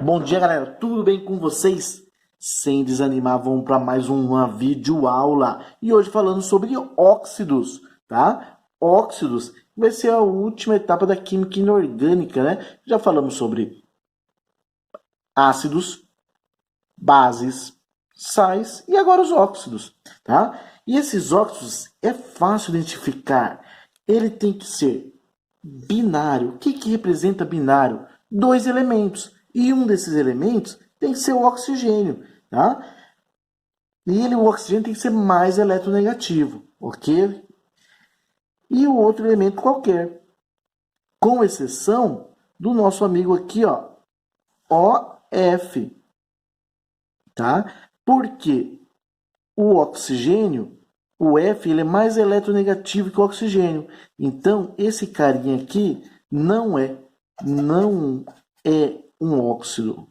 Bom dia, galera. Tudo bem com vocês? Sem desanimar, vamos para mais uma videoaula. E hoje falando sobre óxidos, tá? Óxidos vai ser a última etapa da química inorgânica, né? Já falamos sobre ácidos, bases, sais e agora os óxidos, tá? E esses óxidos é fácil identificar. Ele tem que ser binário. O que representa binário? Dois elementos. E um desses elementos tem que ser o oxigênio, tá? E o oxigênio tem que ser mais eletronegativo, ok? E o outro elemento qualquer. Com exceção do nosso amigo aqui, ó, OF, tá? Porque o oxigênio, o F, ele é mais eletronegativo que o oxigênio. Então, esse carinha aqui não é um óxido.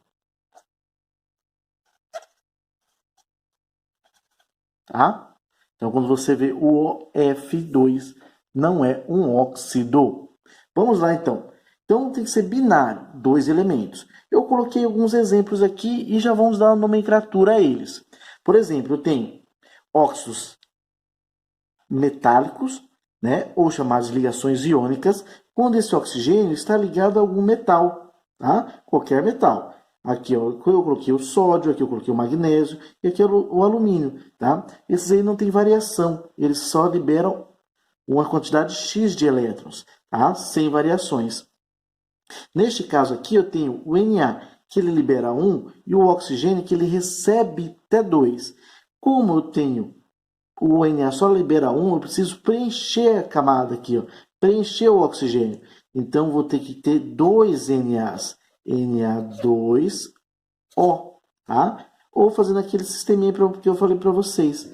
Tá? Então, quando você vê o OF2, não é um óxido. Vamos lá, então. Então, tem que ser binário, dois elementos. Eu coloquei alguns exemplos aqui e já vamos dar uma nomenclatura a eles. Por exemplo, eu tenho óxidos metálicos, né, ou chamadas de ligações iônicas, quando esse oxigênio está ligado a algum metal, tá? Qualquer metal. Aqui ó, eu coloquei o sódio, aqui eu coloquei o magnésio e aqui o alumínio, tá? Esses aí não tem variação, eles só liberam uma quantidade X de elétrons, tá? Sem variações. Neste caso aqui eu tenho o Na, que ele libera 1, e o oxigênio que ele recebe até 2. Como eu tenho o Na só libera 1, eu preciso preencher a camada aqui, ó, preencher o oxigênio. Então vou ter que ter dois Nas. Na2O, tá? Ou fazendo aquele sisteminha que eu falei para vocês,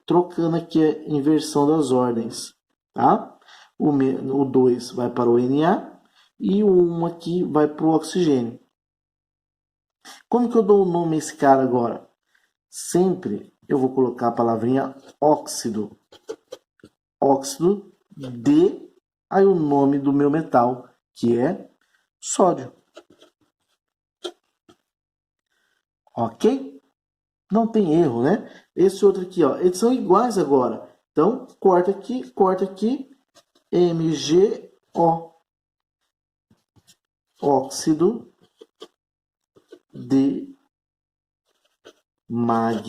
trocando aqui a inversão das ordens, tá? O 2 vai para o Na e o 1 aqui vai para o oxigênio. Como que eu dou o nome a esse cara agora? Sempre eu vou colocar a palavrinha óxido. Óxido de, aí o nome do meu metal, que é sódio. Ok? Não tem erro, né? Esse outro aqui, ó, eles são iguais agora. Então, corta aqui, MgO. Óxido de magnésio.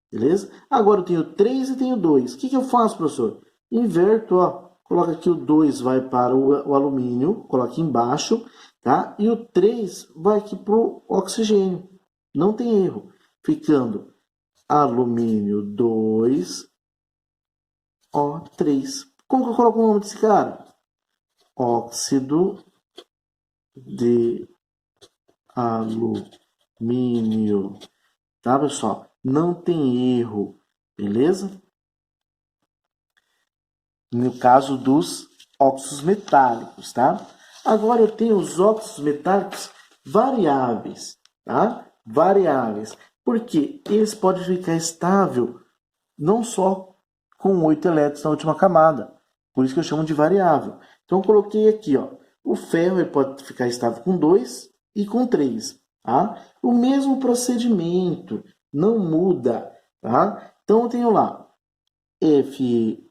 Beleza? Agora eu tenho 3 e tenho 2. O que eu faço, professor? Inverto, ó. Coloca aqui o 2 vai para o alumínio, coloca embaixo, tá? E o 3 vai aqui para o oxigênio. Não tem erro. Ficando alumínio 2, O3. Como que eu coloco o nome desse cara? Óxido de alumínio. Tá, pessoal? Não tem erro, beleza? No caso dos óxidos metálicos, tá? Agora eu tenho os óxidos metálicos variáveis, tá? Variáveis. Porque eles podem ficar estável não só com 8 elétrons na última camada. Por isso que eu chamo de variável. Então eu coloquei aqui, ó. O ferro ele pode ficar estável com 2 e com 3, tá? O mesmo procedimento, não muda, tá? Então eu tenho lá Fe,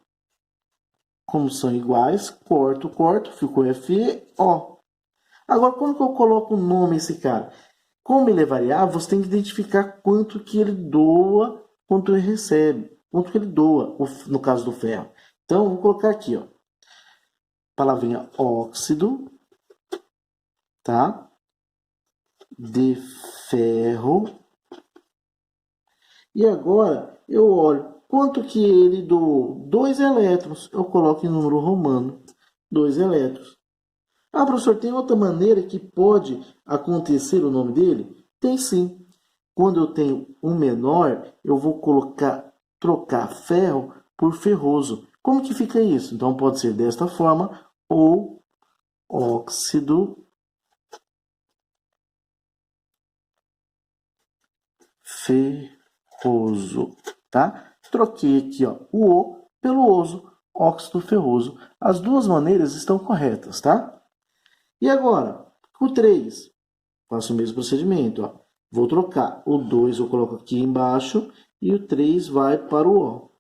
como são iguais, corto, ficou FeO. Agora, como que eu coloco o nome a esse cara? Como ele é variável, você tem que identificar quanto que ele doa, quanto ele recebe, quanto que ele doa, no caso do ferro. Então, vou colocar aqui, ó, palavrinha óxido, tá? De ferro. E agora, eu olho quanto que ele doou. 2 elétrons. Eu coloco em número romano, 2 elétrons. Ah, professor, tem outra maneira que pode acontecer o nome dele? Tem sim. Quando eu tenho um menor, eu vou trocar ferro por ferroso. Como que fica isso? Então pode ser desta forma, ou óxido ferroso, tá? Troquei aqui, ó, o O pelo oso, óxido ferroso. As duas maneiras estão corretas, tá? E agora, o 3, faço o mesmo procedimento, ó. Vou trocar o 2, eu coloco aqui embaixo, e o 3 vai para o O,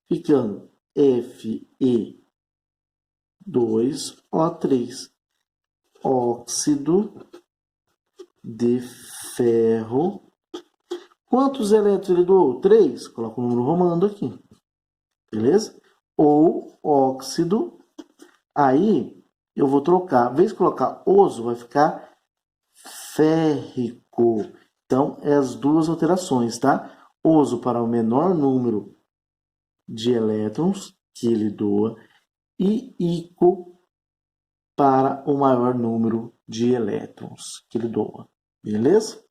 ficando Fe2O3, óxido de ferro. Quantos elétrons ele doou? 3. Coloca o número romano aqui. Beleza? Ou óxido. Aí eu vou trocar. Em vez de colocar oso, vai ficar férrico. Então, é as duas alterações, tá? Oso para o menor número de elétrons que ele doa e íco para o maior número de elétrons que ele doa. Beleza?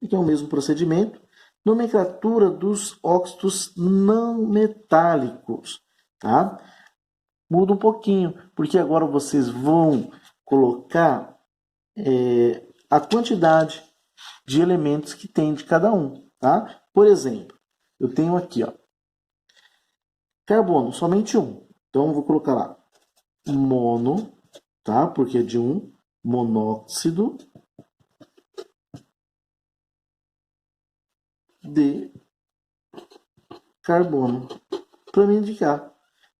Aqui é o mesmo procedimento. Nomenclatura dos óxidos não metálicos, tá? Muda um pouquinho, porque agora vocês vão colocar a quantidade de elementos que tem de cada um, tá? Por exemplo, eu tenho aqui, ó, carbono, somente um. Então, eu vou colocar lá mono, tá? Porque é de um, monóxido de carbono, para me indicar.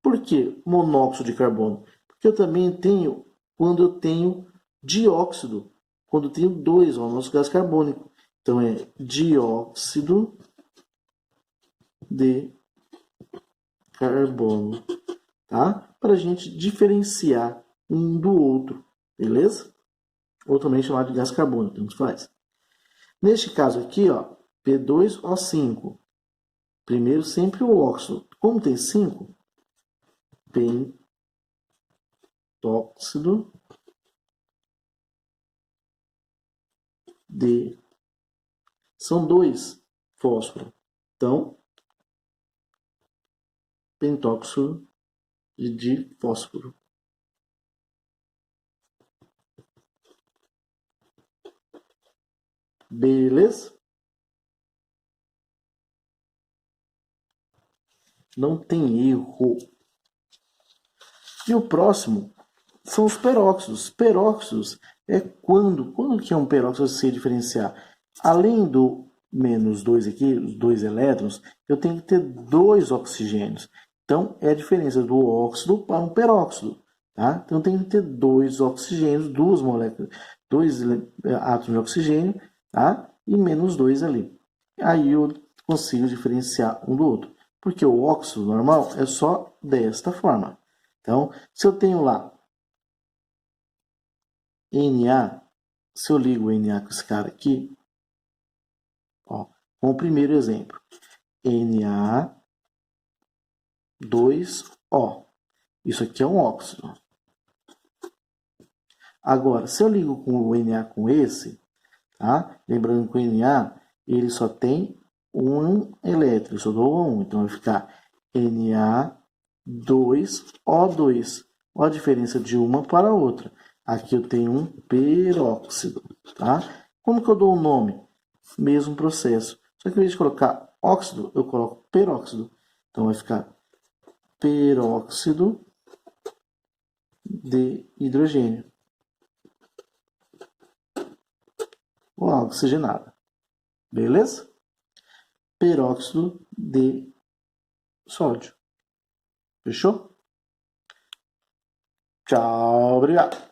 Por que monóxido de carbono? Porque eu também tenho, quando eu tenho dióxido, quando eu tenho dois, ó, nosso gás carbônico. Então, é dióxido de carbono, tá? Para a gente diferenciar um do outro, beleza? Ou também chamado de gás carbônico, tanto faz. Neste caso aqui, ó, P2O5. Primeiro sempre o óxido. Como tem 5, pentóxido de... São 2 fósforo. Então, pentóxido de fósforo. Beleza? Não tem erro. E o próximo são os peróxidos. Peróxidos é quando que é um peróxido se diferenciar? Além do menos 2 aqui, os 2 elétrons, eu tenho que ter 2 oxigênios. Então, é a diferença do óxido para um peróxido. Tá? Então, eu tenho que ter 2 oxigênios, 2 moléculas, 2 átomos de oxigênio, tá? E menos 2 ali. Aí eu consigo diferenciar um do outro. Porque o óxido normal é só desta forma. Então, se eu tenho lá Na, se eu ligo o Na com esse cara aqui, ó, com o primeiro exemplo, Na2O. Isso aqui é um óxido. Agora, se eu ligo com o Na com esse, tá? Lembrando que o Na ele só tem um elétron, só dou um, então vai ficar Na2O2. Olha a diferença de uma para a outra. Aqui eu tenho um peróxido, tá? Como que eu dou o nome? Mesmo processo. Só que ao invés de colocar óxido, eu coloco peróxido. Então vai ficar peróxido de hidrogênio. Ou água oxigenada. Beleza? Peróxido de sódio. Fechou? Tchau, obrigado.